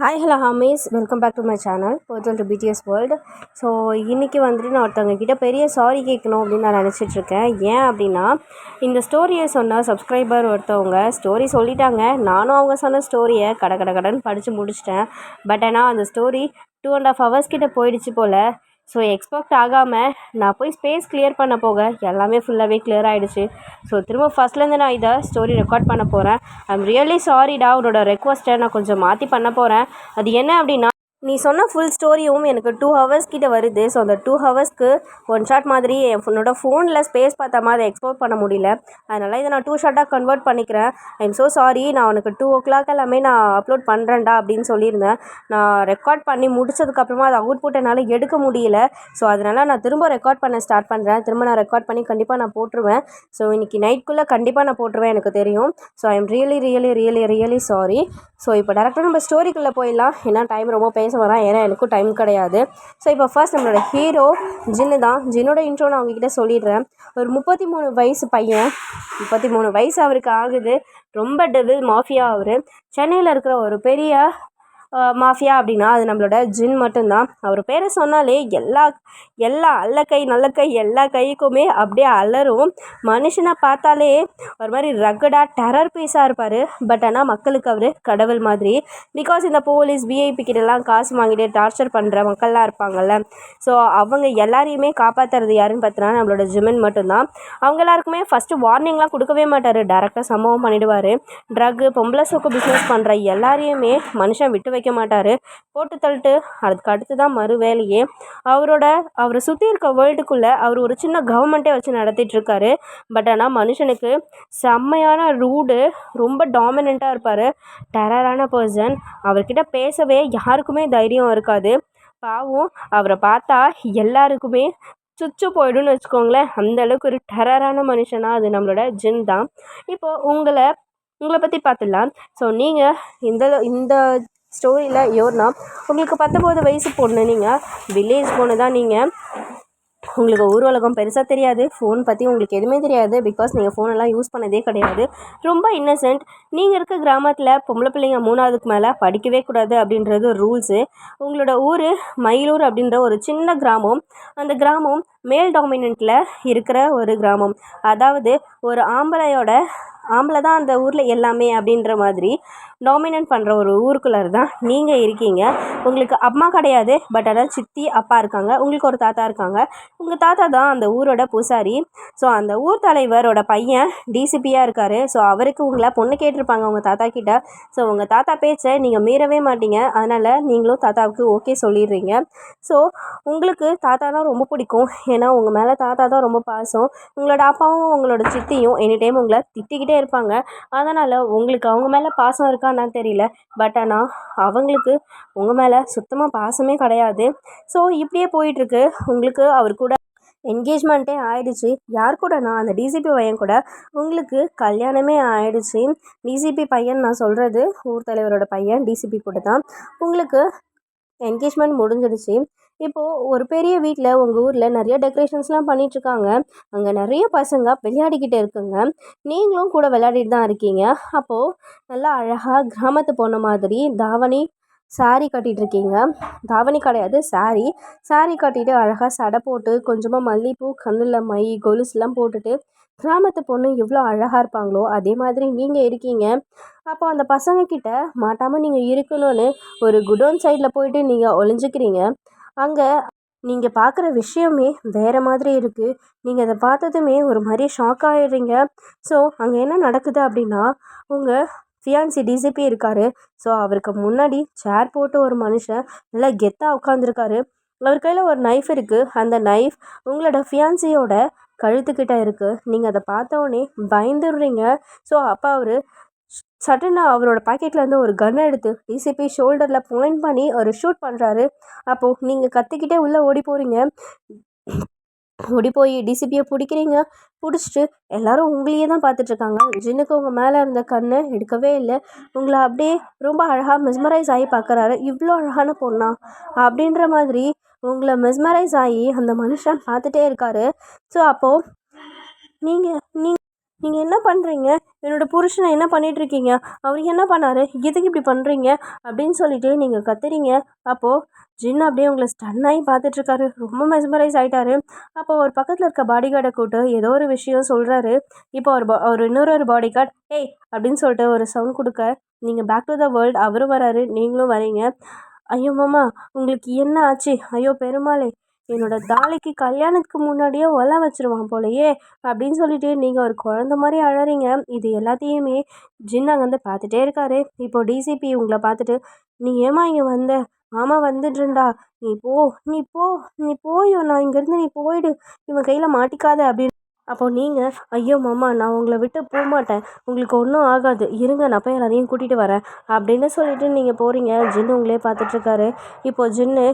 Hi hello homies, welcome back to my channel portal to BTS world. So இன்றைக்கி வந்துட்டு நான் ஒருத்தவங்க கிட்டே பெரிய சாரி கேட்கணும் அப்படின்னு நான் நினச்சிட்ருக்கேன். ஏன் அப்படின்னா, இந்த ஸ்டோரியை சொன்ன சப்ஸ்கிரைபர் ஒருத்தவங்க ஸ்டோரி சொல்லிட்டாங்க. நானும் அவங்க சொன்ன ஸ்டோரியை கடன் படித்து முடிச்சிட்டேன். பட் ஆனால் அந்த ஸ்டோரி 2.5 hours கிட்டே போயிடுச்சு போல். ஸோ எக்ஸ்பெக்ட் ஆகாமல் நான் போய் ஸ்பேஸ் கிளியர் பண்ண போக எல்லாமே ஃபுல்லாகவே கிளியர் ஆகிடுச்சு. ஸோ திரும்ப ஃபஸ்ட்லேருந்து நான் இதை ஸ்டோரி ரெக்கார்ட் பண்ண போகிறேன். ஐம் ரியலி சாரிடா, உன்னோட ரெக்வஸ்ட்டை நான் கொஞ்சம் மாற்றி பண்ண போகிறேன். அது என்ன அப்படின்னா, நீ சொன்ன ஃபுல் ஸ்டோரியும் எனக்கு 2 hours கிட்ட வருது. ஸோ அந்த 2 hours ஒன் ஷாட் மாதிரி என்னோட ஃபோனில் ஸ்பேஸ் பார்த்த மாதிரி எக்ஸ்போர்ட் பண்ண முடியல. அதனால் இதை நான் 2 ஷாட்டாக கன்வெர்ட் பண்ணிக்கிறேன். I'm so sorry. நான் உனக்கு 2 o'clock எல்லாமே நான் அப்லோட் பண்ணுறேன்டா அப்படின்னு சொல்லியிருந்தேன். நான் ரெக்கார்ட் பண்ணி முடிச்சதுக்கப்புறமா அதை அவுட்புட் என்னால் எடுக்க முடியல. ஸோ அதனால் நான் திரும்ப ரெக்கார்ட் பண்ண ஸ்டார்ட் பண்ணுறேன். திரும்ப நான் ரெக்கார்ட் பண்ணி கண்டிப்பாக நான் போட்டுருவேன். ஸோ இன்றைக்கி நைட்குள்ளே கண்டிப்பாக நான் போட்டுருவேன், எனக்கு தெரியும். So I'm really sorry. So இப்போ டேரெக்டாக நம்ம ஸ்டோரிக்குள்ளே போயிடலாம். ஏன்னா டைம் ரொம்ப பேச வரேன், ஏன்னா எனக்கும் டைம் கிடையாது. ஸோ இப்போ ஃபர்ஸ்ட் நம்மளோட ஹீரோ ஜின்னு தான். ஜின்னோட இன்ட்ரோ நான் அவங்ககிட்ட சொல்லிடுறேன். ஒரு 33 வயசு பையன், 33 வயசு அவருக்கு ஆகுது. ரொம்ப டெவில் மாஃபியா. அவர் சென்னையில் இருக்கிற ஒரு பெரிய மாஃபியா அப்படின்னா அது நம்மளோட ஜின் மட்டும்தான். அவர் பேரை சொன்னாலே எல்லா அல்லக்கை நல்லக்கை எல்லா கைக்குமே அப்படியே அலரும். மனுஷனை பார்த்தாலே ஒரு மாதிரி ரகடாக டெரர் பீஸாக இருப்பார். பட் ஆனால் மக்களுக்கு அவர் கடவுள் மாதிரி. பிகாஸ் இந்த போலீஸ் விஐபி கிட்டலாம் காசு வாங்கிட்டு டார்ச்சர் பண்ணுற மக்கள்லாம் இருப்பாங்கள்ல, ஸோ அவங்க எல்லாரையுமே காப்பாற்றுறது யாருன்னு பார்த்தோன்னா நம்மளோட ஜிமின் மட்டும்தான். அவங்க எல்லாருக்குமே ஃபஸ்ட்டு வார்னிங்லாம் கொடுக்கவே மாட்டார், டேரெக்டாக சம்பவம் பண்ணிவிடுவார். ட்ரக்கு பொம்பளை சோக்கு பிஸ்னஸ் பண்ணுற எல்லாரையுமே மனுஷன் விட்டு வைக்க மாட்டார், போட்டு தள்ளிட்டு அதுக்கு அடுத்து தான் மறு வேலையே. அவரை சுற்றி இருக்க வேர்ல்டுக்குள்ளே அவர் ஒரு சின்ன கவர்மெண்ட்டே வச்சு நடத்திட்டுருக்காரு. பட் ஆனால் மனுஷனுக்கு செம்மையான ரூடு, ரொம்ப டாமினண்ட்டாக இருப்பார், டெரரான பர்சன். அவர்கிட்ட பேசவே யாருக்குமே தைரியம் இருக்காது. பாவம், அவரை பார்த்தா எல்லாருக்குமே சுச்சு போய்டும்னு வச்சுக்கோங்களேன். அந்தளவுக்கு ஒரு டெரரான மனுஷனாக அது நம்மளோட ஜின் தான். இப்போது உங்களை பற்றி பார்த்துடலாம். ஸோ நீங்கள் இந்த ஸ்டோரியில் யோர்னா, உங்களுக்கு 19 வயசு பொண்ணு. நீங்கள் வில்லேஜ் பொண்ணு தான். உங்களுக்கு ஊர் உலகம் பெருசாக தெரியாது, ஃபோன் பற்றி உங்களுக்கு எதுவுமே தெரியாது. பிகாஸ் நீங்கள் ஃபோனெல்லாம் யூஸ் பண்ணதே கிடையாது. ரொம்ப இன்னசென்ட். நீங்கள் இருக்க கிராமத்தில் பொம்பளை பிள்ளைங்க 3ஆவதுக்கு மேலே படிக்கவே கூடாது அப்படின்றது ரூல்ஸு. உங்களோட ஊர் மயிலூர் அப்படின்ற ஒரு சின்ன கிராமம். அந்த கிராமம் மேல் டாமினண்ட்டில் இருக்கிற ஒரு கிராமம். அதாவது ஒரு ஆம்பளை தான் அந்த ஊரில் எல்லாமே அப்படின்ற மாதிரி டாமினன்ட் பண்ணுற ஒரு ஊருக்குள்ளே தான் நீங்கள் இருக்கீங்க. உங்களுக்கு அம்மா கிடையாது, பட் ஆனால் சித்தி அப்பா இருக்காங்க. உங்களுக்கு ஒரு தாத்தா இருக்காங்க. உங்கள் தாத்தா தான் அந்த ஊரோட பூசாரி. ஸோ அந்த ஊர் தலைவரோட பையன் டிசிபியாக இருக்கார். ஸோ அவருக்கு உங்களை பொண்ணு கேட்டிருப்பாங்க உங்கள் தாத்தா கிட்ட. ஸோ உங்கள் தாத்தா பேச்சை நீங்கள் மீறவே மாட்டீங்க. அதனால் நீங்களும் தாத்தாவுக்கு ஓகே சொல்லிடுறீங்க. ஸோ உங்களுக்கு தாத்தா தான் ரொம்ப பிடிக்கும். ஏன்னா உங்கள் மேலே தாத்தா தான் ரொம்ப பாசம். உங்களோட அப்பாவும் உங்களோட சித்தியும் எனி டைம் உங்களை திட்டிக்கிட்டே இருப்பாங்க. அதனால் உங்களுக்கு அவங்க மேலே பாசம் இருக்கான்னு தெரியல. பட் ஆனால் அவங்களுக்கு உங்கள் மேலே சுத்தமாக பாசமே கிடையாது. ஸோ இப்படியே போயிட்டுருக்கு. உங்களுக்கு அவர் கூட என்கேஜ்மெண்ட்டே ஆகிடுச்சு. யார் கூடனா, அந்த டிசிபி பையன் கூட உங்களுக்கு கல்யாணமே ஆகிடுச்சு. டிசிபி பையன் நான் சொல்கிறது ஊர் தலைவரோட பையன் டிசிபி கூட தான் உங்களுக்கு என்கேஜ்மெண்ட் முடிஞ்சிடுச்சு. இப்போது ஒரு பெரிய வீட்டில் உங்கள் ஊரில் நிறைய டெக்கரேஷன்ஸ்லாம் பண்ணிகிட்ருக்காங்க. அங்கே நிறைய பசங்க விளையாடிக்கிட்டு இருக்குங்க. நீங்களும் கூட விளையாடிட்டு தான் இருக்கீங்க. அப்போது நல்லா அழகாக கிராமத்து பொண்ணு மாதிரி தாவணி சாரீ கட்டிகிட்ருக்கீங்க. தாவணி கிடையாது, சாரீ கட்டிட்டு அழகாக சடை போட்டு கொஞ்சமாக மல்லிகைப்பூ, கண்ணில் மை, கொலுசுலாம் போட்டுட்டு கிராமத்து பொண்ணு எவ்வளோ அழகாக இருப்பாங்களோ அதே மாதிரி நீங்கள் இருக்கீங்க. அப்போ அந்த பசங்கக்கிட்ட மாட்டாமல் நீங்கள் இருக்கணும்னு ஒரு குடோன் சைடில் போயிட்டு நீங்கள் ஒளிஞ்சிக்கிறீங்க. அங்கே நீங்கள் பார்க்குற விஷயமே வேறு மாதிரி இருக்குது. நீங்கள் அதை பார்த்ததுமே ஒரு மாதிரி ஷாக் ஆகிடுறீங்க. ஸோ அங்கே என்ன நடக்குது அப்படின்னா, உங்கள் ஃபியான்சி டிசிபி இருக்கார். ஸோ அவருக்கு முன்னாடி சேர் போட்டு ஒரு மனுஷன் நல்லா கெத்தாக உட்காந்துருக்காரு. அவர் கையில் ஒரு நைஃப் இருக்குது. அந்த நைஃப் உங்களோட ஃபியான்சியோட கழுத்துக்கிட்ட இருக்குது. நீங்கள் அதை பார்த்தோன்னே பயந்துடுறீங்க. ஸோ அப்போ அவர் சடனா அவரோட பாக்கெட்லேருந்து ஒரு கன்னை எடுத்து டிசிபி ஷோல்டரில் பாயிண்ட் பண்ணி ஒரு ஷூட் பண்ணுறாரு. அப்போது நீங்கள் கத்திக்கிட்டே உள்ளே ஓடி போகிறீங்க. ஓடி போய் டிசிபியை பிடிக்கிறீங்க. பிடிச்சிட்டு எல்லாரும் உங்களையே தான் பார்த்துட்ருக்காங்க. ஜின்னுக்கு உங்கள் மேலே இருந்த கண்ணை எடுக்கவே இல்லை. உங்களை அப்படியே ரொம்ப அழகாக மெஸ்மரைஸ் ஆகி பார்க்குறாரு. இவ்வளோ அழகான பொண்ணா அப்படின்ற மாதிரி உங்களை மெஸ்மரைஸ் ஆகி அந்த மனுஷன் பார்த்துட்டே இருக்காரு. ஸோ அப்போது நீங்கள் நீங்கள் என்ன பண்ணுறீங்க? என்னோடய புருஷனை என்ன பண்ணிகிட்ருக்கீங்க? அவர் என்ன பண்ணார்? எதுக்கு இப்படி பண்ணுறீங்க? அப்படின்னு சொல்லிட்டு நீங்கள் கத்துறீங்க. அப்போது ஜின் அப்படியே உங்களை ஸ்டன் ஆகி பார்த்துட்ருக்காரு. ரொம்ப மெஸ்மரைஸ் ஆகிட்டாரு. அப்போ ஒரு பக்கத்தில் இருக்க பாடிகார்டை கூப்பிட்டு ஏதோ ஒரு விஷயம் சொல்கிறாரு. இப்போ அவர் இன்னொரு பாடிகார்ட் ஏய் அப்படின்னு சொல்லிட்டு ஒரு சவுண்ட் கொடுக்க நீங்கள் பேக் டு த வேர்ல்டு அவரும் வராரு, நீங்களும் வரீங்க. ஐயோ மாமா, உங்களுக்கு என்ன ஆச்சு? ஐயோ பெருமாளே, என்னோட தாலிக்கு கல்யாணத்துக்கு முன்னாடியே ஒலை வச்சிருவான் போலையே அப்படின்னு சொல்லிட்டு நீங்கள் ஒரு குழந்த மாதிரி அழறீங்க. இது எல்லாத்தையுமே ஜின் அங்கேருந்து பார்த்துட்டே இருக்காரு. இப்போ டிசிபி உங்களை பார்த்துட்டு நீ ஏமா இங்கே வந்த? ஆமாம் வந்துட்டுருண்டா. நீ போ, நீ போ, நீ போயோ, நான் இங்கேருந்து நீ போயிடு, இவன் கையில் மாட்டிக்காத அப்படின்னு. அப்போது நீங்கள் ஐயோ மாமா, நான் உங்களை விட்டு போக மாட்டேன், உங்களுக்கு ஒன்றும் ஆகாது, இருங்க நான் போய் எல்லாரையும் கூட்டிகிட்டு வரேன் அப்படின்னு சொல்லிட்டு நீங்கள் போகிறீங்க. ஜின்னு உங்களே பார்த்துட்ருக்காரு. இப்போது ஜின்னு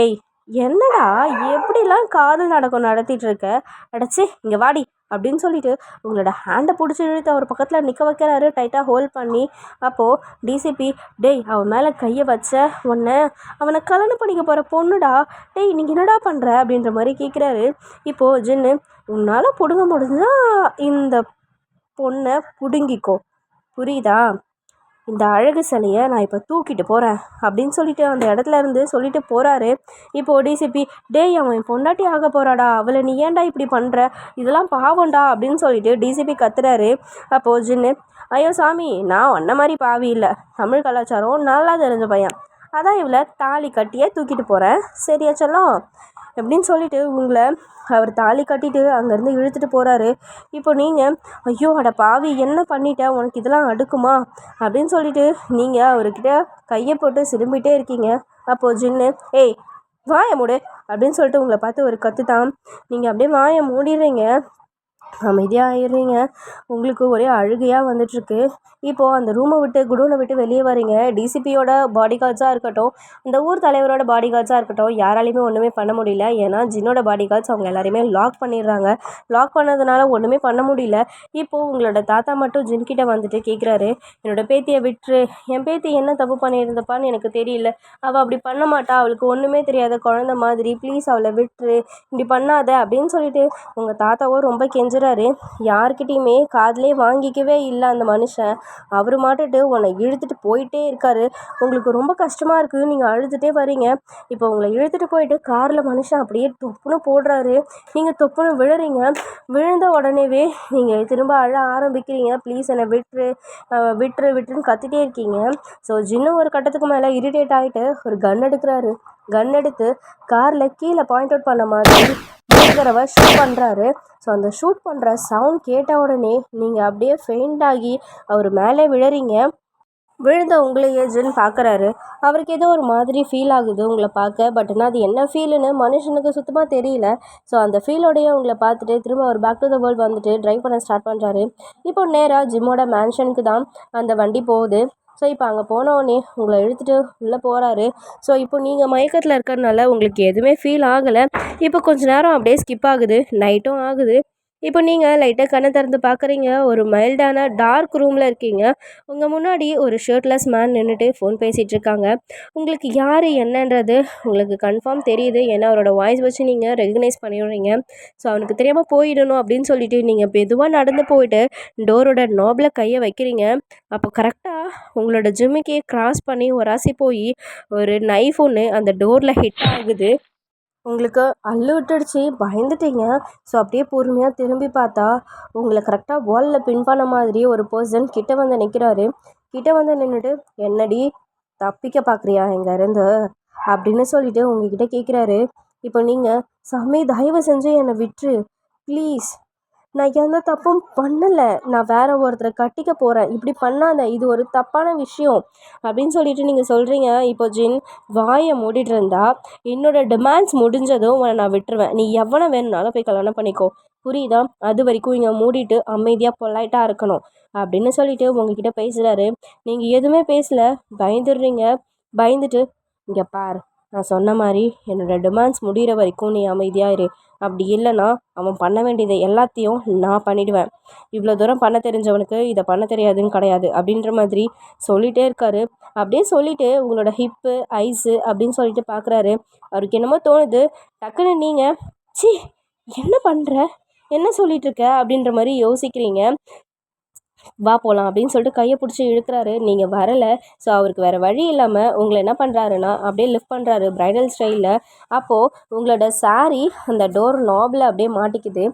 ஏய் என்னடா எப்படிலாம் காதல் நாடகம் நடத்திட்டு இருக்க? அடைச்சி இங்கே வாடி அப்படின்னு சொல்லிட்டு உங்களோட ஹேண்டை பிடிச்சி இழுத்து அவர் பக்கத்தில் நிற்க வைக்கிறாரு, டைட்டாக ஹோல்ட் பண்ணி. அப்போது டிசிபி டேய் அவன் மேலே கையை வச்ச உன்னை, அவனை கல்யாணம் பண்ணிக்க போகிற பொண்ணுடா, டேய் நீங்கள் என்னடா பண்ணுற அப்படின்ற மாதிரி கேட்குறாரு. இப்போது ஜின்னு உன்னால் பிடுங்க முடிஞ்சா இந்த பொண்ணை பிடுங்கிக்கோ, புரியுதா? இந்த அழகு சிலையை நான் இப்போ தூக்கிட்டு போகிறேன் அப்படின்னு சொல்லிட்டு அந்த இடத்துல இருந்து சொல்லிட்டு போகிறாரு. இப்போது டிசிபி டேய் அவன் பொண்டாட்டி ஆக போகிறாடா, அவளை நீ ஏன்டா இப்படி பண்ணுற, இதெல்லாம் பாவம்டா அப்படின்னு சொல்லிட்டு டிசிபி கத்துறாரு. அப்போது ஜின்னு ஐயோ சாமி, நான் ஒன்ன மாதிரி பாவி இல்லை, தமிழ் கலாச்சாரம் நல்லா தெரிஞ்ச பையன், அதான் இவளை தாலி கட்டியே தூக்கிட்டு போகிறேன், சரியா சொல்லும் எப்படின்னு சொல்லிட்டு உங்களை அவர் தாலி கட்டிட்டு அங்கேருந்து இழுத்துட்டு போகிறாரு. இப்போ நீங்கள் ஐயோ அட பாவி என்ன பண்ணிட்டேன், உனக்கு இதெல்லாம் அடுக்குமா அப்படின்னு சொல்லிட்டு நீங்கள் அவர்கிட்ட கையை போட்டு சிலும்பிகிட்டே இருக்கீங்க. அப்போது ஜின்னு ஏய் வாயை மூடு அப்படின்னு சொல்லிட்டு உங்களை பார்த்து ஒரு கற்று தான். நீங்கள் அப்படியே வாயை மூடிடுறீங்க, அமைதியாக ஆயிடுறீங்க. உங்களுக்கு ஒரே அழுகையாக வந்துட்டுருக்கு. இப்போது அந்த ரூமை விட்டு குடோனை விட்டு வெளியே வரீங்க. டிசிபியோட பாடி கார்ட்ஸாக இருக்கட்டும், இந்த ஊர் தலைவரோட பாடி கார்ட்ஸாக இருக்கட்டும், யாராலையுமே ஒன்றுமே பண்ண முடியல. ஏன்னா ஜின்னோட பாடி கார்ட்ஸ் அவங்க எல்லாரையுமே லாக் பண்ணிடுறாங்க. லாக் பண்ணதுனால ஒன்றுமே பண்ண முடியல. இப்போது உங்களோட தாத்தா மட்டும் ஜின்கிட்ட வந்துட்டு கேட்குறாரு, என்னோடய பேத்தியை விட்டுரு, என் பேத்தி என்ன தப்பு பண்ணியிருந்தப்பான்னு எனக்கு தெரியல, அவள் அப்படி பண்ண மாட்டா, அவளுக்கு ஒன்றுமே தெரியாத குழந்த மாதிரி, ப்ளீஸ் அவளை விட்டுரு, இப்படி பண்ணாத அப்படின்னு சொல்லிட்டு உங்கள் தாத்தாவோ ரொம்ப கெஞ்சுறாரு. யார்கிட்டையுமே காதிலே வாங்கிக்கவே இல்லை அந்த மனுஷன். அவர் மாட்டுட்டு உன்னை இழுத்துட்டு போயிட்டே இருக்காரு. உங்களுக்கு ரொம்ப கஷ்டமாக இருக்குது, நீங்கள் அழுதுகிட்டே வரீங்க. இப்போ உங்களை இழுத்துட்டு போயிட்டு காரில் மனுஷன் அப்படியே தொப்புன்னு போடுறாரு. நீங்கள் தொப்புன்னு விழுறீங்க. விழுந்த உடனேவே நீங்கள் திரும்ப அழ ஆரம்பிக்கிறீங்க. ப்ளீஸ் என்னை விட்டுரு விட்டுரு விட்டுருன்னு கத்திட்டே இருக்கீங்க. ஸோ ஜின்னு ஒரு கட்டத்துக்கு மேலே இரிட்டேட் ஆகிட்டு ஒரு கன் எடுக்கிறாரு. கன் எடுத்து காரில் கீழே பாயிண்ட் அவுட் பண்ண மாதிரி தடவை ஷூட் பண்ணுறாரு. ஸோ அந்த ஷூட் பண்ணுற சவுண்ட் கேட்ட உடனே நீங்கள் அப்படியே ஃபெயிண்ட் ஆகி அவர் மேலே விழறீங்க. விழுந்த உங்களையே ஜின் பார்க்குறாரு. அவருக்கு ஏதோ ஒரு மாதிரி ஃபீல் ஆகுது உங்களை பார்க்க. பட் ஆனால் அது என்ன ஃபீலுன்னு மனுஷனுக்கு சுத்தமாக தெரியல. ஸோ அந்த ஃபீலோடையே உங்களை பார்த்துட்டு திரும்ப அவர் பேக் டு த வேர்ல்டு வந்துட்டு ட்ரைவ் பண்ண ஸ்டார்ட் பண்ணுறாரு. இப்போ நேராக ஜிம்மோட மேன்ஷனுக்கு தான் அந்த வண்டி போகுது. ஸோ இப்போ அங்கே போனோடனே உங்களை இழுத்துட்டு உள்ளே போகிறாரு. ஸோ இப்போ நீங்கள் மயக்கத்தில் இருக்கிறதுனால உங்களுக்கு எதுவுமே ஃபீல் ஆகலை. இப்போ கொஞ்ச நேரம் அப்படியே ஸ்கிப் ஆகுது, நைட்டும் ஆகுது. இப்போ நீங்கள் லைட்டாக கண்ணை திறந்து பார்க்குறீங்க. ஒரு மைல்டான டார்க் ரூமில் இருக்கீங்க. உங்கள் முன்னாடி ஒரு ஷர்ட்லெஸ் மேன் நின்றுட்டு ஃபோன் பேசிகிட்டு இருக்காங்க. உங்களுக்கு யார் என்னன்றது உங்களுக்கு கன்ஃபார்ம் தெரியுது. ஏன்னா அவரோட வாய்ஸ் வச்சு நீங்கள் ரெகக்னைஸ் பண்ணிடுறீங்க. ஸோ அவனுக்கு தெரியாமல் போயிடணும் அப்படின்னு சொல்லிட்டு நீங்கள் மெதுவாக நடந்து போயிட்டு டோரோட நாபில் கையை வைக்கிறீங்க. அப்போ கரெக்டாக உங்களோட ஜிம்முக்கே கிராஸ் பண்ணி ஒராசி போய் ஒரு நைஃப் ஒன்று அந்த டோரில் ஹிட் ஆகுது. உங்களுக்கு அல்லு விட்டுடுச்சு, பயந்துட்டீங்க. ஸோ அப்படியே பொறுமையாக திரும்பி பார்த்தா உங்களை கரெக்டாக வாலில் பின் பண்ண மாதிரி ஒரு பர்சன் கிட்ட வந்து நிற்கிறாரு. கிட்ட வந்து நின்றுட்டு என்னடி தப்பிக்க பார்க்குறியா இங்கேருந்து அப்படின்னு சொல்லிட்டு உங்ககிட்ட கேட்குறாரு. இப்போ நீங்கள் சாமி தயவு செஞ்சு என்னை விட்டுரு ப்ளீஸ், நான் எந்த தப்பும் பண்ணலை, நான் வேற ஒருத்தரை கட்டிக்க போகிறேன், இப்படி பண்ணாத, இது ஒரு தப்பான விஷயம் அப்படின்னு சொல்லிட்டு நீங்கள் சொல்கிறீங்க. இப்போ ஜின் வாயை மூடிட்டு இருந்தா என்னோட டிமாண்ட்ஸ் முடிஞ்சதும் உன்னை நான் விட்டுருவேன், நீ எவனை வேணும்னாலும் போய் கல்யாணம் பண்ணிக்கோ, புரியுதா? அது வரைக்கும் இங்கே மூடிட்டு அமைதியாக பொலைட்டாக இருக்கணும் அப்படின்னு சொல்லிட்டு உங்ககிட்ட பேசுகிறாரு. நீங்கள் எதுவுமே பேசலை, பயந்துடுறீங்க. பயந்துட்டு இங்கே பார், நான் சொன்ன மாதிரி என்னோடய டிமாண்ட்ஸ் முடிகிற வரைக்கும் நீ அமைதியாக இரு, அப்படி இல்லைன்னா அவன் பண்ண வேண்டியதை எல்லாத்தையும் நான் பண்ணிவிடுவேன், இவ்வளோ தூரம் பண்ண தெரிஞ்சவனுக்கு இதை பண்ண தெரியாதுன்னு கிடையாது அப்படின்ற மாதிரி சொல்லிகிட்டே இருக்காரு. அப்படியே சொல்லிவிட்டு உங்களோட ஹிப்பு ஐஸு அப்படின்னு சொல்லிட்டு பார்க்குறாரு. அவருக்கு என்னமோ தோணுது. டக்குன்னு நீங்கள் சி என்ன பண்ணுற, என்ன சொல்லிட்டு இருக்க அப்படின்ற மாதிரி யோசிக்கிறீங்க. வா போகலாம் அப்படின்னு சொல்லிட்டு கையை பிடிச்சி இழுக்கிறாரு. நீங்கள் வரலை. ஸோ அவருக்கு வேறு வழி இல்லாமல் உங்களை என்ன பண்ணுறாருன்னா அப்படியே லிஃப்ட் பண்ணுறாரு பிரைடல் ஸ்டைலில். அப்போது உங்களோட சாரீ அந்த டோர் நாபில் அப்படியே மாட்டிக்குது.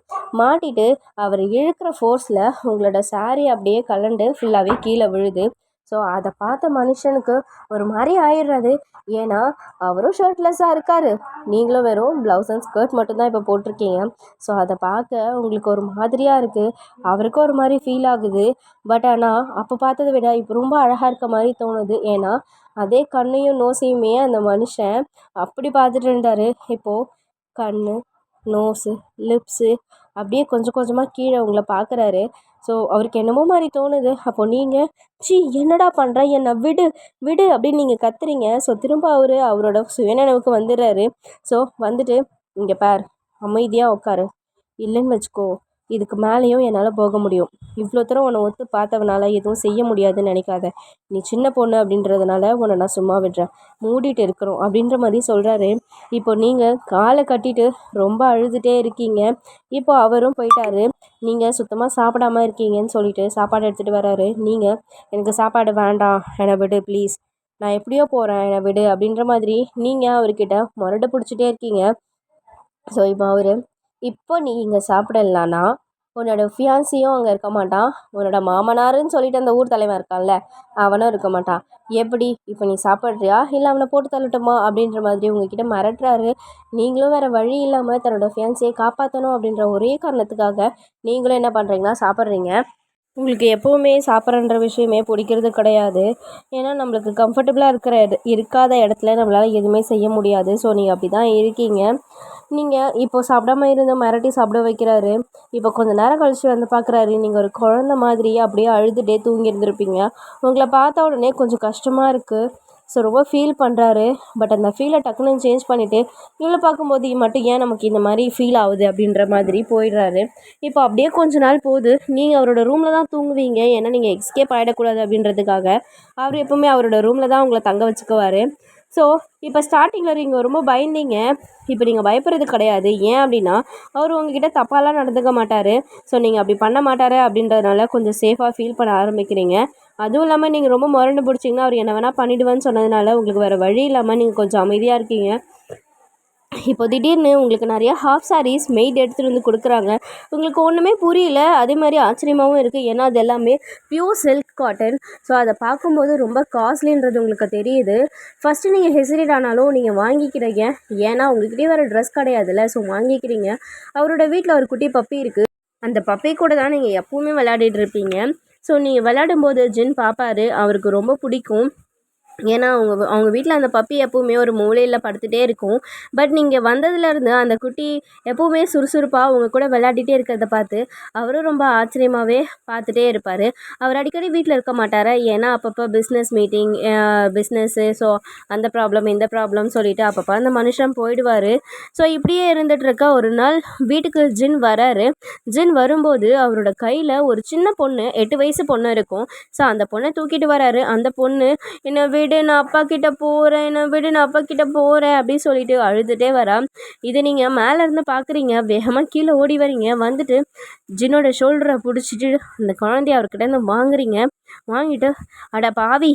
மாட்டிட்டு அவர் இழுக்கிற ஃபோர்ஸில் உங்களோட சாரீ அப்படியே கலண்டு ஃபுல்லாகவே கீழே விழுது. ஸோ அதை பார்த்த மனுஷனுக்கு ஒரு மாதிரி ஆயிடுறாரு. ஏன்னா அவரும் ஷர்ட்லெஸ்ஸாக இருக்கார், நீங்களும் வெறும் ப்ளவுஸ் அண்ட் ஸ்கர்ட் மட்டும்தான் இப்போ போட்டிருக்கீங்க. ஸோ அதை பார்க்க உங்களுக்கு ஒரு மாதிரியாக இருக்குது, அவருக்கும் ஒரு மாதிரி ஃபீல் ஆகுது. பட் ஆனால் அப்போ பார்த்ததை விட இப்போ ரொம்ப அழகாக இருக்க மாதிரி தோணுது. ஏன்னா அதே கண்ணையும் நோசையுமே அந்த மனுஷன் அப்படி பார்த்துட்டு இருந்தார். இப்போது கண், நோஸு, லிப்ஸு அப்படியே கொஞ்சம் கொஞ்சமாக கீழே உங்களை பார்க்குறாரு. ஸோ அவருக்கு என்னமோ மாதிரி தோணுது. அப்போ நீங்கள் சி என்னடா பண்ணுற, என்னை விடு விடு அப்படின்னு நீங்கள் கத்துறீங்க. ஸோ திரும்ப அவரோட சுயநினைவுக்கு வந்துடுறாரு. ஸோ வந்துட்டு இங்கே பார், அமைதியாக உட்காரு, இல்லைன்னு வச்சுக்கோ இதுக்கு மேலேயும் என்னால் போக முடியும். இவ்வளோ தூரம் உன்னை ஒத்து பார்த்தவனால எதுவும் செய்ய முடியாதுன்னு நினைக்காத. நீ சின்ன பொண்ணு அப்படின்றதுனால உன்னை நான் சும்மா விடுறேன், மூடிட்டு இருக்கிறோம் அப்படின்ற மாதிரி சொல்கிறாரு. இப்போ நீங்கள் காலை கட்டிட்டு ரொம்ப அழுதுகிட்டே இருக்கீங்க. இப்போ அவரும் போயிட்டாரு. நீங்கள் சுத்தமாக சாப்பிடாமல் இருக்கீங்கன்னு சொல்லிட்டு சாப்பாடு எடுத்துகிட்டு வராரு. நீங்கள் எனக்கு சாப்பாடு வேண்டாம், என்னை விடு ப்ளீஸ், நான் எப்படியோ போகிறேன், என்னை விடு அப்படின்ற மாதிரி நீங்கள் அவர்கிட்ட முரடு பிடிச்சிட்டே இருக்கீங்க. ஸோ இப்போ நீ இங்கே சாப்பிடலான்னா உன்னோட ஃபியான்சியும் அங்கே இருக்க மாட்டான், உன்னோட மாமனாருன்னு சொல்லிட்டு அந்த ஊர் தலைவன் இருக்கான்ல அவனும் இருக்க மாட்டான். எப்படி இப்போ நீ சாப்பிட்றியா இல்லை அவனை போட்டு தள்ளட்டுமா அப்படின்ற மாதிரி உங்ககிட்ட மிரட்டுறாரு. நீங்களும் வேறு வழி இல்லாமல் தன்னோட ஃபியான்சியை காப்பாற்றணும் அப்படின்ற ஒரே காரணத்துக்காக நீங்களும் என்ன பண்ணுறீங்கன்னா சாப்பிட்றீங்க. உங்களுக்கு எப்போவுமே சாப்பிட்றன்ற விஷயமே பிடிக்கிறது கிடையாது. ஏன்னா நம்மளுக்கு கம்ஃபர்டபுளாக இருக்காத இடத்துல நம்மளால் எதுவுமே செய்ய முடியாது. ஸோ நீங்கள் அப்படி தான் இருக்கீங்க. நீங்கள் இப்போது சாப்பிடாம இருந்து மிரட்டி சாப்பிட வைக்கிறாரு. இப்போ கொஞ்சம் நேரம் கழித்து வந்து பார்க்குறாரு, நீங்கள் ஒரு குழந்த மாதிரி அப்படியே அழுதுகிட்டே தூங்கி இருந்திருப்பீங்க. உங்களை பார்த்த உடனே கொஞ்சம் கஷ்டமாக இருக்குது. ஸோ ரொம்ப ஃபீல் பண்ணுறாரு. பட் அந்த ஃபீலை டக்குன்னு சேஞ்ச் பண்ணிவிட்டு இவளை பார்க்கும்போது மட்டும் ஏன் நமக்கு இந்த மாதிரி ஃபீல் ஆகுது அப்படின்ற மாதிரி போயிடுறாரு. இப்போ அப்படியே கொஞ்ச நாள் போகுது. நீங்கள் அவரோட ரூமில் தான் தூங்குவீங்க. ஏன்னா நீங்கள் எஸ்கேப் ஆகிடக்கூடாது அப்படின்றதுக்காக அவர் எப்போவுமே அவரோட ரூமில் தான் உங்களை தங்க வச்சுக்குவார். ஸோ இப்போ ஸ்டார்டிங்கில் நீங்கள் ரொம்ப பயந்தீங்க. இப்போ நீங்கள் பயப்படுறது கிடையாது. ஏன் அப்படின்னா அவர் உங்ககிட்ட தப்பாலாம் நடந்துக்க மாட்டார். ஸோ நீங்கள் அப்படி பண்ண மாட்டார் அப்படின்றதுனால கொஞ்சம் சேஃபாக ஃபீல் பண்ண ஆரம்பிக்கிறீங்க. அதுவும் இல்லாமல் நீங்கள் ரொம்ப முரண்டு பிடிச்சிங்கன்னா அவர் என்ன வேணால் பண்ணிவிடுவேன்னு சொன்னதுனால உங்களுக்கு வேறு வழி இல்லாமல் நீங்கள் கொஞ்சம் அமைதியாக இருக்கீங்க. இப்போ திடீர்னு உங்களுக்கு நிறையா ஹாஃப் சாரீஸ் மெய்ட் எடுத்துகிட்டு வந்து கொடுக்குறாங்க. உங்களுக்கு ஒன்றுமே புரியல, அதே மாதிரி ஆச்சரியமாகவும் இருக்குது. ஏன்னா அது எல்லாமே பியூர் சில்க் காட்டன். ஸோ அதை பார்க்கும்போது ரொம்ப காஸ்ட்லின்றது உங்களுக்கு தெரியுது. ஃபஸ்ட்டு நீங்கள் ஹெசிடேட் ஆனாலும் நீங்கள் வாங்கிக்கிறீங்க. ஏன்னா உங்கள்கிட்டயே வேறு ட்ரெஸ் கிடையாதுல்ல, ஸோ வாங்கிக்கிறீங்க. அவரோட வீட்டில் ஒரு குட்டி பப்பி இருக்குது. அந்த பப்பி கூட தான் நீங்கள் எப்போவுமே விளையாடிட்டு இருப்பீங்க. ஸோ நீங்கள் விளையாடும்போது ஜின் பார்ப்பாரு, அவருக்கு ரொம்ப பிடிக்கும். ஏன்னா அவங்க வீட்டில் அந்த பப்பி எப்போவுமே ஒரு மூலையில் படுத்துகிட்டே இருக்கும். பட் நீங்கள் வந்ததுலேருந்து அந்த குட்டி எப்போவுமே சுறுசுறுப்பாக அவங்க கூட விளையாடிட்டே இருக்கிறத பார்த்து அவரும் ரொம்ப ஆச்சரியமாகவே பார்த்துட்டே இருப்பார். அவர் அடிக்கடி வீட்டில் இருக்க மாட்டார். ஏன்னா அப்பப்போ பிஸ்னஸ் மீட்டிங், பிஸ்னஸ்ஸு, ஸோ அந்த ப்ராப்ளம் இந்த ப்ராப்ளம் சொல்லிவிட்டு அப்பப்போ அந்த மனுஷன் போயிடுவார். ஸோ இப்படியே இருந்துகிட்ருக்க ஒரு நாள் வீட்டுக்கு ஜின் வராரு. ஜின் வரும்போது அவரோட கையில் ஒரு சின்ன பொண்ணு, 8 வயசு பொண்ணு இருக்கும். ஸோ அந்த பொண்ணை தூக்கிட்டு வராரு. அந்த பொண்ணு என்னை விடு, நான் அப்பா கிட்ட போகிறேன், என்னை விடு, நான் அப்பா கிட்ட போகிறேன் அப்படின்னு சொல்லிட்டு அழுதுகிட்டே வரா. இது நீங்கள் மேலேருந்து பார்க்குறீங்க. வேகமாக கீழே ஓடி வரீங்க. வந்துட்டு ஜின்னோட ஷோல்டரை பிடிச்சிட்டு அந்த குழந்தைய அவர்கிட்டேருந்து வாங்குறீங்க. வாங்கிட்டு அட பாவி,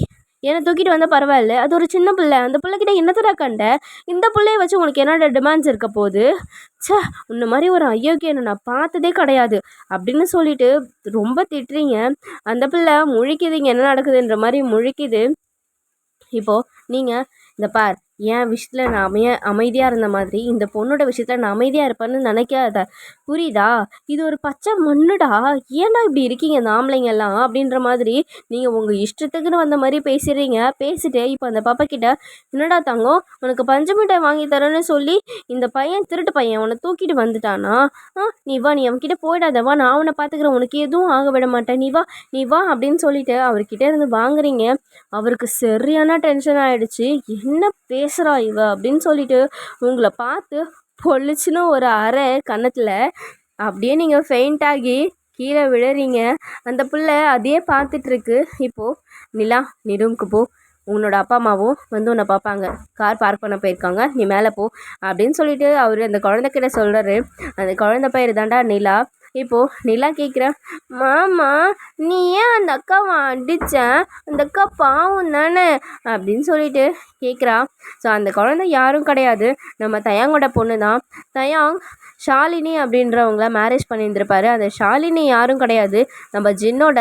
என்னை தூக்கிட்டு வந்தால் பரவாயில்ல, அது ஒரு சின்ன பிள்ளை, அந்த பிள்ளைக்கிட்ட என்னத்தடா கண்ட, இந்த பிள்ளைய வச்சு உனக்கு என்னோட டிமாண்ட்ஸ் இருக்க போகுது, சே உன்ன மாதிரி ஒரு ஐயோக்கியனை நான் பார்த்ததே கிடையாது அப்படின்னு சொல்லிட்டு ரொம்ப திட்டுறீங்க. அந்த பிள்ளை முழிக்குதுங்க, என்ன நடக்குதுன்ற மாதிரி முழிக்குது. இப்போது நீங்கள் இந்த பார், என் விஷயத்தில் நான் அமைதியாக இருந்த மாதிரி இந்த பொண்ணோட விஷயத்தில் நான் அமைதியாக இருப்பேன்னு நினைக்காத, புரியுதா? இது ஒரு பச்சை மண்ணுடா, ஏன்டா இப்படி இருக்கீங்க இந்த ஆம்பளைங்கெல்லாம் அப்படின்ற மாதிரி நீங்கள் உங்கள் இஷ்டத்துக்குன்னு வந்த மாதிரி பேசுகிறீங்க. பேசிட்டு இப்போ அந்த பாப்பா கிட்ட என்னடா தங்கம், உனக்கு பஞ்சு மிட்டாய் வாங்கி தரேன்னு சொல்லி இந்த பையன் திருட்டு பையன் உன்னை தூக்கிட்டு வந்துட்டானா, நீ வா, நீ அவன்கிட்ட போயிடாத, வா, நான் அவனை பார்த்துக்கிறேன், உனக்கு எதுவும் ஆக விட மாட்டேன், நீ வா அப்படின்னு சொல்லிட்டு அவர்கிட்ட இருந்து வாங்குறீங்க. அவருக்கு சரியான டென்ஷன் ஆகிடுச்சு. என்ன பேசுகிறா இவ அப்படின்னு சொல்லிட்டு உங்களை பார்த்து பொழிச்சுன்னு ஒரு அரை கன்னத்தில் அப்படியே நீங்கள் ஃபெயிண்ட் ஆகி கீழே விழுறீங்க. அந்த பிள்ளை அதையே பார்த்துட்ருக்கு. இப்போது நிலா, நீ ரூமுக்கு போ, உன்னோட அப்பா அம்மாவும் வந்து உன்னை பார்ப்பாங்க, கார் பார்க் பண்ண போயிருக்காங்க, நீ மேலே போ அப்படின்னு சொல்லிட்டு அவர் அந்த குழந்தைக்கிட்ட சொல்கிறாரு. அந்த குழந்தை பேர் தாண்டா நிலா. இப்போது நிலா கேட்குறேன், மாமா நீ ஏன் அந்த அக்காவை அடித்த, அந்த அக்கா பாவம் தானே அப்படின்னு சொல்லிட்டு கேட்குறா. ஸோ அந்த குழந்தை யாரும் கிடையாது, நம்ம தயாங்கோட பொண்ணு தான். தயாங் ஷாலினி அப்படின்றவங்கள மேரேஜ் பண்ணியிருந்திருப்பாரு. அந்த ஷாலினி யாரும் கிடையாது, நம்ம ஜின்னோட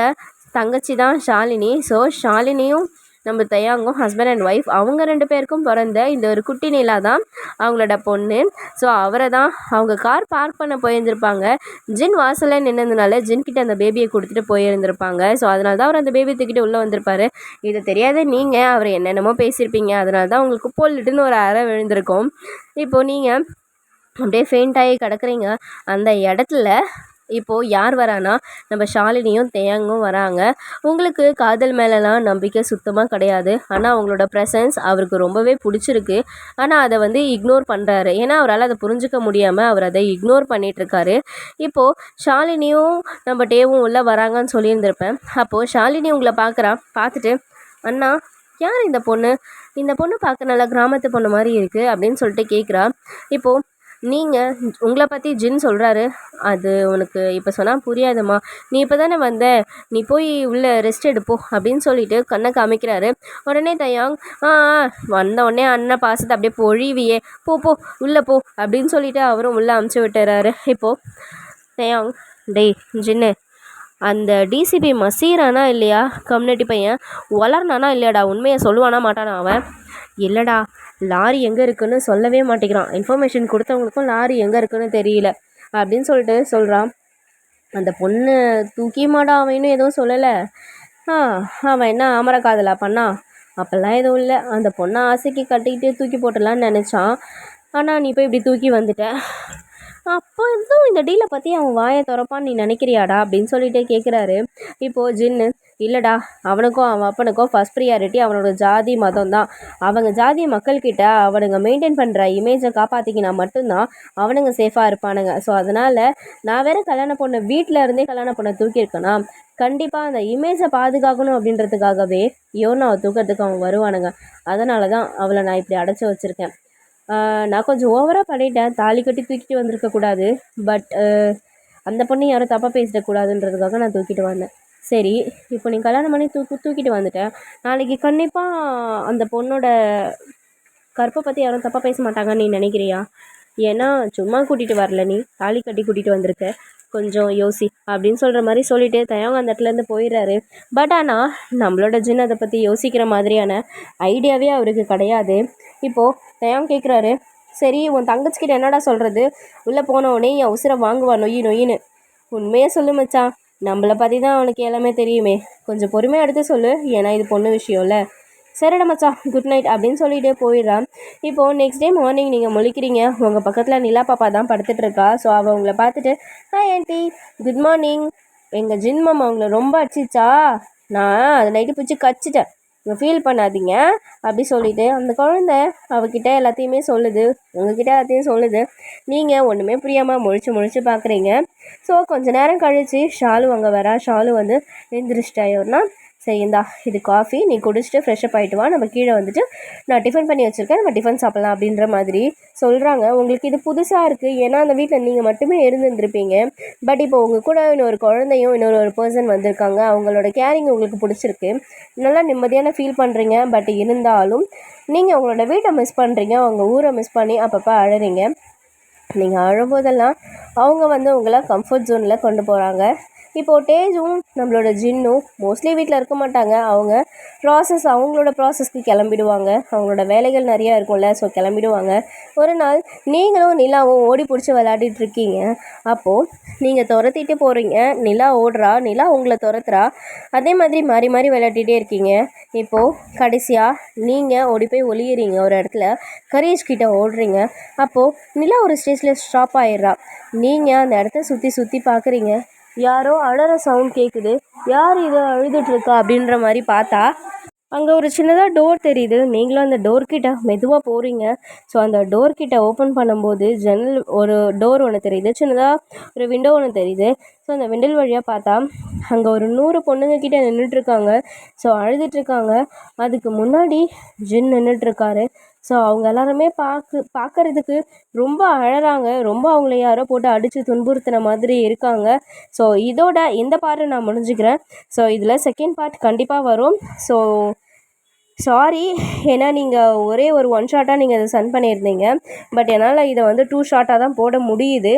தங்கச்சி தான் ஷாலினி. ஸோ ஷாலினியும் நம்ம தயாங்கும் ஹஸ்பண்ட் அண்ட் ஒய்ஃப், அவங்க 2 பேருக்கும் பிறந்த இந்த ஒரு குட்டி நிலா தான் அவங்களோட பொண்ணு. ஸோ அவரை தான் அவங்க கார் பார்க் பண்ண போயிருந்திருப்பாங்க. ஜின் வாசலில் நின்னதுனால ஜின்கிட்ட அந்த பேபியை கொடுத்துட்டு போயிருந்திருப்பாங்க. ஸோ அதனால தான் அவர் அந்த பேபி தூக்கிட்டு உள்ளே வந்திருப்பார். இது தெரியாத நீங்கள் அவர் என்னென்னமோ பேசியிருப்பீங்க, அதனால தான் உங்களுக்கு பொல்லுட்டுன்னு ஒரு அறை விழுந்திருக்கும். இப்போது நீங்கள் அப்படியே ஃபெயிண்ட் ஆகி கிடக்குறீங்க. அந்த இடத்துல இப்போது யார் வரானா, நம்ம ஷாலினியும் தயாங்கும் வராங்க. உங்களுக்கு காதல் மேலெலாம் நம்பிக்கை சுத்தமாக கிடையாது, ஆனால் அவங்களோட ப்ரெசன்ஸ் அவருக்கு ரொம்பவே பிடிச்சிருக்கு. ஆனால் அதை வந்து இக்னோர் பண்ணுறாரு. ஏன்னா அவரால் அதை புரிஞ்சிக்க முடியாமல் அவர் அதை இக்னோர் பண்ணிகிட்ருக்காரு. இப்போது ஷாலினியும் நம்ம டேவும் உள்ளே வராங்கன்னு சொல்லியிருந்திருப்பேன். அப்போது ஷாலினி உங்களை பார்த்துட்டு, அண்ணா யார் இந்த பொண்ணு, இந்த பொண்ணு பார்க்க நல்லா கிராமத்து பொண்ணு மாதிரி இருக்குது அப்படின்னு சொல்லிட்டு கேட்குறா. இப்போது நீங்கள் உங்களை பற்றி ஜின் சொல்கிறாரு, அது உனக்கு இப்போ சொன்னால் புரியாதும்மா, நீ இப்போ தானே வந்த, நீ போய் உள்ளே ரெஸ்ட் எடுப்போ அப்படின்னு சொல்லிட்டு கண்ணை காமிக்கிறாரு. உடனே தயாங் வந்த உடனே அண்ணன் பாசத்தை அப்படியே பொழிவியே, போ உள்ளே போ அப்படின்னு சொல்லிட்டு அவரும் உள்ளே அமுச்சு விட்டுறாரு. இப்போது தயாங், டேய் ஜின்னு, அந்த டிசிபி மசீரானா இல்லையா, கம்யூனிட்டி பையன் வளர்னானா இல்லையாடா, உண்மையை சொல்லுவானா மாட்டானா அவன்? இல்லைடா, லாரி எங்கே இருக்குன்னு சொல்லவே மாட்டேங்கிறான், இன்ஃபர்மேஷன் கொடுத்தவங்களுக்கும் லாரி எங்கே இருக்குன்னு தெரியல அப்படின்னு சொல்லிட்டு சொல்கிறான். அந்த பொண்ணு தூக்கி மாடா அவன் இன்னும் எதுவும் சொல்லலை. அவன் என்ன ஆமர காதலா பண்ணா? அப்போல்லாம் எதுவும் இல்லை, அந்த பொண்ணை ஆசைக்கு கட்டிக்கிட்டு தூக்கி போட்டலான்னு நினச்சான். ஆனால் நீ போய் இப்படி தூக்கி வந்துட்ட, அப்போ எதுவும் இந்த டீலை பற்றி அவன் வாயை திறப்பான்னு நீ நினைக்கிறியாடா அப்படின்னு சொல்லிட்டு கேட்குறாரு. இப்போது ஜின்னு, இல்லைடா, அவனுக்கும் அவன் அப்பனுக்கும் ஃபஸ்ட் ப்ரியாரிட்டி அவனோட ஜாதி மதம் தான். அவங்க ஜாதி மக்கள்கிட்ட அவனுங்க மெயின்டைன் பண்ணுற இமேஜை காப்பாற்றிக்கினா மட்டும்தான் அவனுங்க சேஃபாக இருப்பானுங்க. ஸோ அதனால் நான் வேறு கல்யாணம் பொண்ணை வீட்டில் இருந்தே கல்யாணம் பொண்ணை தூக்கியிருக்கேனா, கண்டிப்பாக அந்த இமேஜை பாதுகாக்கணும் அப்படின்றதுக்காகவே யோனாவை தூக்கிறதுக்கு அவங்க வருவானுங்க. அதனால தான் அவளை நான் இப்படி அடைச்சி வச்சுருக்கேன். நான் கொஞ்சம் ஓவராக பண்ணிட்டேன், தாலி கட்டி தூக்கிட்டு வந்திருக்கக்கூடாது, பட் அந்த பொண்ணு யாரும் தப்பாக பேசிடக்கூடாதுன்றதுக்காக நான் தூக்கிட்டு வந்தேன். சரி, இப்போ நீ கல்யாணம் பண்ணி தூக்கிட்டு வந்துட்டேன், நாளைக்கு கண்டிப்பாக அந்த பொண்ணோட கற்பை பற்றி யாரும் தப்பாக பேச மாட்டாங்கன்னு நீ நினைக்கிறியா? ஏன்னா சும்மா கூட்டிகிட்டு வரல, நீ தாலி கட்டி கூட்டிகிட்டு வந்திருக்க, கொஞ்சம் யோசி அப்படின்னு சொல்கிற மாதிரி சொல்லிவிட்டு தயவங்க அந்த இடத்துலேருந்து போயிடுறாரு. பட் ஆனால் நம்மளோட ஜின் அதை பற்றி யோசிக்கிற மாதிரியான ஐடியாவே அவருக்கு கிடையாது. இப்போது தயவங்க கேட்குறாரு, சரி உன் தங்கச்சிக்கிட்ட என்னடா சொல்கிறது, உள்ளே போனவுடனே என் உசுரை வாங்குவா நொய்யின்னு, உண்மையாக சொல்லு மச்சான், நம்மளை பற்றி தான் அவனுக்கு எல்லாமே தெரியுமே, கொஞ்சம் பொறுமையாக எடுத்து சொல்லு, ஏன்னா இது பொண்ணு விஷயம்ல. சரிடா மச்சான், குட் நைட் அப்படின்னு சொல்லிகிட்டே போயிடுறான். இப்போது நெக்ஸ்ட் டே மார்னிங் நீங்கள் முழிக்கிறீங்க, உங்கள் பக்கத்தில் நிலா பாப்பா தான் படுத்துட்ருக்கா. ஸோ அவள் உங்களை பார்த்துட்டு, ஹாய் ஆண்டி, குட் மார்னிங், எங்கள் ஜின் மாமா உங்களை ரொம்ப அடிச்சிச்சா, நான் அதை நைட்டு பிடிச்சி கச்சிட்டேன், நீங்கள் ஃபீல் பண்ணாதீங்க அப்படி சொல்லிவிட்டு அந்த குழந்தை அவகிட்ட எல்லாத்தையுமே சொல்லுது, உங்ககிட்ட எல்லாத்தையும் சொல்லுது. நீங்கள் ஒன்றுமே புரியாமல் முழிச்சு பார்க்குறீங்க. ஸோ கொஞ்சம் நேரம் கழித்து ஷாலு அங்கே வரா. ஷாலு வந்து எழுந்திரிச்சிட்டாயோன்னா, சரி இந்தா இது காஃபி, நீ குடிச்சிட்டு ஃப்ரெஷ்அப் ஆகிட்டு வா, நம்ம கீழே வந்துட்டு நான் டிஃபன் பண்ணி வச்சுருக்கேன், நம்ம டிஃபன் சாப்பிட்லாம் அப்படின்ற மாதிரி சொல்கிறாங்க. உங்களுக்கு இது புதுசாக இருக்குது, ஏன்னா அந்த வீட்டில் நீங்கள் மட்டுமே இருந்துருப்பீங்க. பட் இப்போ உங்கள் கூட இன்னொரு குழந்தையும் இன்னொரு பர்சன் வந்திருக்காங்க, அவங்களோட கேரிங் உங்களுக்கு பிடிச்சிருக்கு, நல்லா நிம்மதியான ஃபீல் பண்ணுறீங்க. பட் இருந்தாலும் நீங்கள் உங்களோட வீட்டை மிஸ் பண்ணுறீங்க, உங்கள் ஊரை மிஸ் பண்ணி அப்பப்போ அழறீங்க. நீங்கள் அழும்போதெல்லாம் அவங்க வந்து உங்களை கம்ஃபர்ட் ஜோனில் கொண்டு போகிறாங்க. இப்போது டேஜும் நம்மளோட ஜின்னும் மோஸ்ட்லி வீட்டில் இருக்க மாட்டாங்க, அவங்க அவங்களோட ப்ராசஸ்க்கு கிளம்பிடுவாங்க, அவங்களோட வேலைகள் நிறையா இருக்கும்ல, ஸோ கிளம்பிடுவாங்க. ஒரு நாள் நீங்களும் நிலாவும் ஓடி பிடிச்சி விளையாடிட்டுருக்கீங்க. அப்போது நீங்கள் துரத்திட்டு போகிறீங்க, நிலா ஓடுறா, நிலா உங்களை துரத்துறா, அதே மாதிரி மாறி மாறி விளையாடிட்டே இருக்கீங்க. இப்போது கடைசியாக நீங்கள் ஓடி போய் ஒளியிறீங்க ஒரு இடத்துல, கரேஜ் கிட்ட ஓடுறீங்க. அப்போது நிலா ஒரு ஸ்டேஜில் ஸ்டாப் ஆகிடுறா. நீங்கள் அந்த இடத்த சுற்றி பார்க்குறீங்க, யாரோ அழற சவுண்ட் கேட்குது, யார் இதை அழுதுட்ருக்கா அப்படின்ற மாதிரி பார்த்தா அங்கே ஒரு சின்னதாக டோர் தெரியுது. நீங்களும் அந்த டோர்கிட்ட மெதுவாக போகிறீங்க. ஸோ அந்த டோர்கிட்ட ஓப்பன் பண்ணும்போது ஜன்னல் ஒரு டோர் ஒன்று தெரியுது. சின்னதாக ஒரு விண்டோ ஒன்று தெரியுது. ஸோ அந்த விண்டல் வழியாக பார்த்தா அங்கே ஒரு 100 பொண்ணுங்க கிட்ட நின்றுட்டுருக்காங்க. ஸோ அழுதுட்ருக்காங்க. அதுக்கு முன்னாடி ஜின் நின்றுட்டுருக்காரு. ஸோ அவங்க எல்லாருமே பார்க்கறதுக்கு ரொம்ப அழறாங்க. ரொம்ப அவங்கள யாரோ போட்டு அடித்து துன்புறுத்தின மாதிரி இருக்காங்க. ஸோ இதோட இந்த பார்ட்டை நான் முடிஞ்சுக்கிறேன். ஸோ இதில் செகண்ட் பார்ட் கண்டிப்பாக வரும். ஸோ சாரி, ஏன்னா நீங்கள் ஒரே ஒரு ஒன் ஷாட்டாக நீங்கள் இதை சென்ட் பண்ணியிருந்தீங்க. பட் என்னால் இதை வந்து 2 ஷாட்டாக தான் போட முடியுது.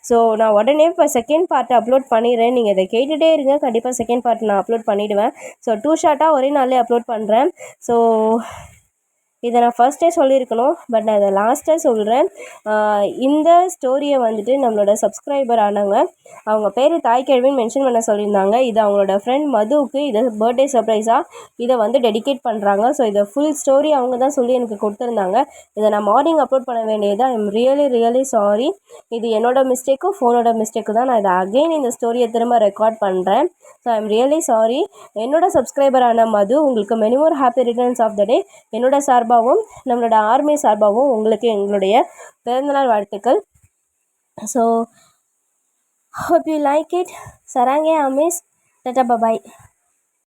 ஸோ நான் உடனே இப்போ செகண்ட் பார்ட்டை அப்லோட் பண்ணிடுறேன். நீங்கள் இதை கேட்டுகிட்டே இருங்க. கண்டிப்பாக செகண்ட் பார்ட் நான் அப்லோட் பண்ணிவிடுவேன். ஸோ 2 ஷாட்டாக ஒரே நாள்லேயே அப்லோட் பண்ணுறேன். ஸோ இதை நான் ஃபர்ஸ்ட்டே சொல்லியிருக்கணும். பட் நான் இதை லாஸ்ட்டாக சொல்கிறேன். இந்த ஸ்டோரியை வந்துட்டு நம்மளோட சப்ஸ்கிரைபர் ஆனவங்க, அவங்க பேர் தாய்க்கிழவின்னு மென்ஷன் பண்ண சொல்லியிருந்தாங்க. இது அவங்களோட ஃப்ரெண்ட் மதுவுக்கு இதை பர்த்டே சர்ப்ரைஸாக இதை வந்து டெடிகேட் பண்ணுறாங்க. ஸோ இதை ஃபுல் ஸ்டோரி அவங்க தான் சொல்லி எனக்கு கொடுத்துருந்தாங்க. இதை நான் மார்னிங் அப்லோட் பண்ண வேண்டியது. ஐ எம் ரியலி சாரி. இது என்னோட மிஸ்டேக்கும் ஃபோனோட மிஸ்டேக்கு தான். நான் இதை அகெயின் இந்த ஸ்டோரியை திரும்ப ரெக்கார்ட் பண்ணுறேன். So I am really sorry. என்னோட சப்ஸ்கிரைபரான மது, உங்களுக்கு many more happy returns of the day. என்னோட சார்பாகவும் நம்மளோட ஆர்மி சார்பாகவும் உங்களுக்கு எங்களுடைய பிறந்தநாள் வாழ்த்துக்கள். So hope you like it. Sarange Amis. Tata bye bye.